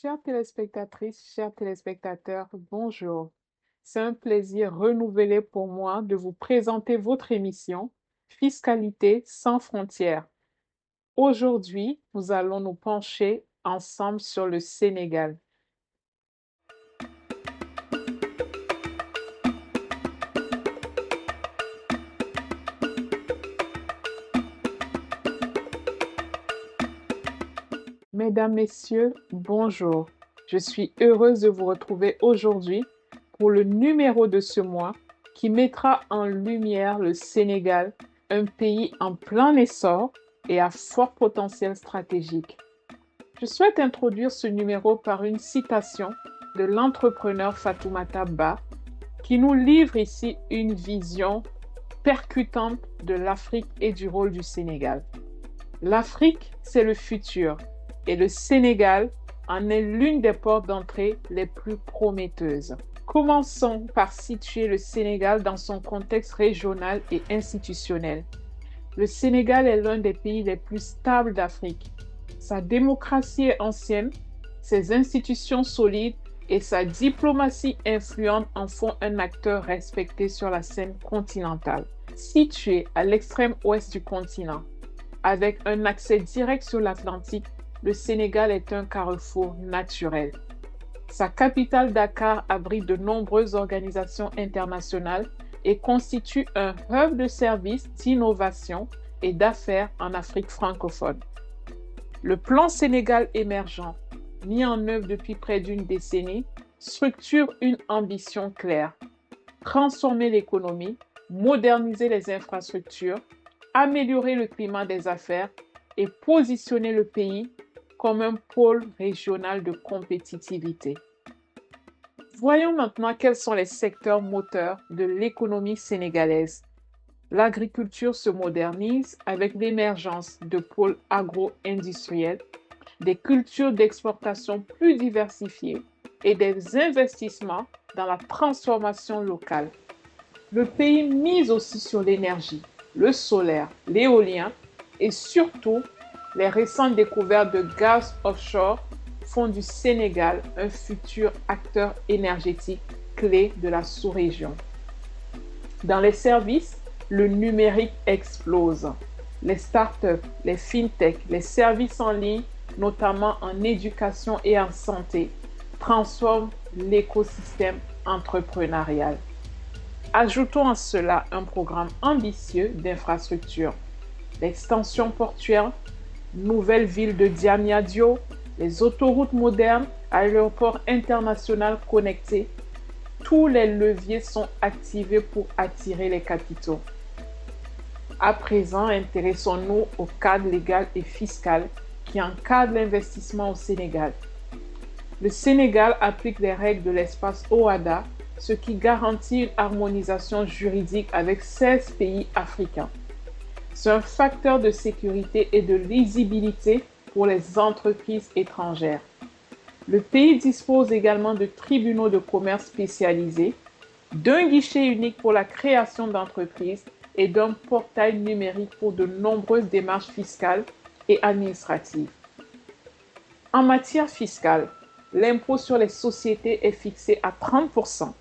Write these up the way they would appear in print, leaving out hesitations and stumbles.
Chères téléspectatrices, chers téléspectateurs, bonjour. C'est un plaisir renouvelé pour moi de vous présenter votre émission Fiscalité sans frontières. Aujourd'hui, nous allons nous pencher ensemble sur le Sénégal. Mesdames, Messieurs, bonjour. Je suis heureuse de vous retrouver aujourd'hui pour le numéro de ce mois qui mettra en lumière le Sénégal, un pays en plein essor et à fort potentiel stratégique. Je souhaite introduire ce numéro par une citation de l'entrepreneur Fatoumata Ba qui nous livre ici une vision percutante de l'Afrique et du rôle du Sénégal. L'Afrique, c'est le futur et le Sénégal en est l'une des portes d'entrée les plus prometteuses. Commençons par situer le Sénégal dans son contexte régional et institutionnel. Le Sénégal est l'un des pays les plus stables d'Afrique. Sa démocratie est ancienne, ses institutions solides et sa diplomatie influente en font un acteur respecté sur la scène continentale. Situé à l'extrême ouest du continent, avec un accès direct sur l'Atlantique, le Sénégal est un carrefour naturel. Sa capitale Dakar abrite de nombreuses organisations internationales et constitue un hub de services, d'innovation et d'affaires en Afrique francophone. Le plan Sénégal émergent, mis en œuvre depuis près d'une décennie, structure une ambition claire: transformer l'économie, moderniser les infrastructures, améliorer le climat des affaires et positionner le pays comme un pôle régional de compétitivité. Voyons maintenant quels sont les secteurs moteurs de l'économie sénégalaise. L'agriculture se modernise avec l'émergence de pôles agro-industriels, des cultures d'exportation plus diversifiées et des investissements dans la transformation locale. Le pays mise aussi sur l'énergie, le solaire, l'éolien et surtout les récentes découvertes de gaz offshore font du Sénégal un futur acteur énergétique clé de la sous-région. Dans les services, le numérique explose. Les startups, les fintech, les services en ligne, notamment en éducation et en santé, transforment l'écosystème entrepreneurial. Ajoutons à cela un programme ambitieux d'infrastructures. L'extension portuaire, nouvelle ville de Diamniadio, les autoroutes modernes, aéroports internationaux connectés, tous les leviers sont activés pour attirer les capitaux. À présent, intéressons-nous au cadre légal et fiscal qui encadre l'investissement au Sénégal. Le Sénégal applique les règles de l'espace OHADA, ce qui garantit une harmonisation juridique avec 16 pays africains. C'est un facteur de sécurité et de lisibilité pour les entreprises étrangères. Le pays dispose également de tribunaux de commerce spécialisés, d'un guichet unique pour la création d'entreprises et d'un portail numérique pour de nombreuses démarches fiscales et administratives. En matière fiscale, l'impôt sur les sociétés est fixé à 30%,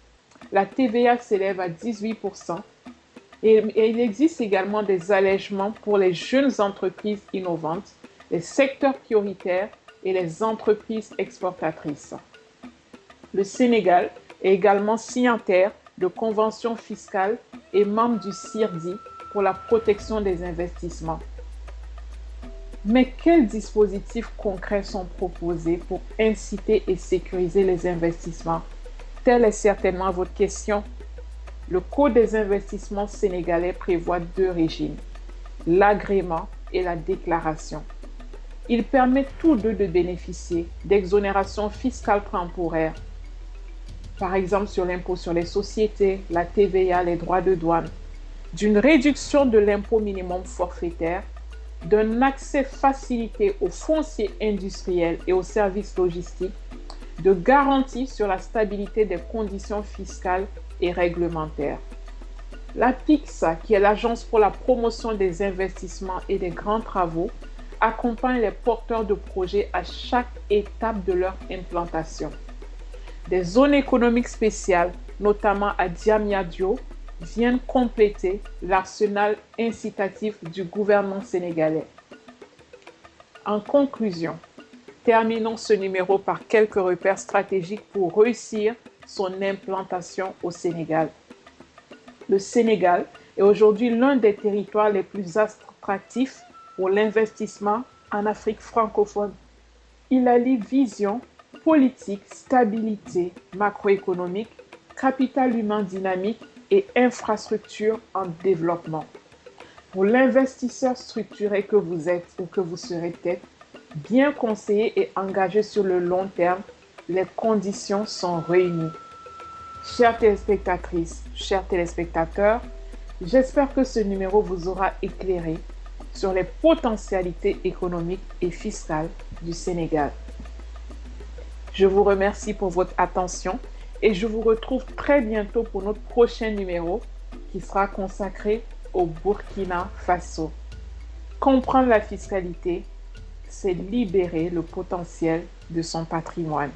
la TVA s'élève à 18%, et il existe également des allègements pour les jeunes entreprises innovantes, les secteurs prioritaires et les entreprises exportatrices. Le Sénégal est également signataire de conventions fiscales et membre du CIRDI pour la protection des investissements. Mais quels dispositifs concrets sont proposés pour inciter et sécuriser les investissements? Telle est certainement votre question. Le Code des investissements sénégalais prévoit deux régimes, l'agrément et la déclaration. Ils permettent tous deux de bénéficier d'exonérations fiscales temporaires, par exemple sur l'impôt sur les sociétés, la TVA, les droits de douane, d'une réduction de l'impôt minimum forfaitaire, d'un accès facilité aux fonciers industriels et aux services logistiques, de garanties sur la stabilité des conditions fiscales et réglementaires. La PIXA, qui est l'Agence pour la promotion des investissements et des grands travaux, accompagne les porteurs de projets à chaque étape de leur implantation. Des zones économiques spéciales, notamment à Diamniadio, viennent compléter l'arsenal incitatif du gouvernement sénégalais. En conclusion, terminons ce numéro par quelques repères stratégiques pour réussir son implantation au Sénégal. Le Sénégal est aujourd'hui l'un des territoires les plus attractifs pour l'investissement en Afrique francophone. Il allie vision, politique, stabilité macroéconomique, capital humain dynamique et infrastructures en développement. Pour l'investisseur structuré que vous êtes ou que vous serez peut-être, bien conseillé et engagé sur le long terme, les conditions sont réunies. Chères téléspectatrices, chers téléspectateurs, j'espère que ce numéro vous aura éclairé sur les potentialités économiques et fiscales du Sénégal. Je vous remercie pour votre attention et je vous retrouve très bientôt pour notre prochain numéro qui sera consacré au Burkina Faso. Comprendre la fiscalité, c'est libérer le potentiel de son patrimoine.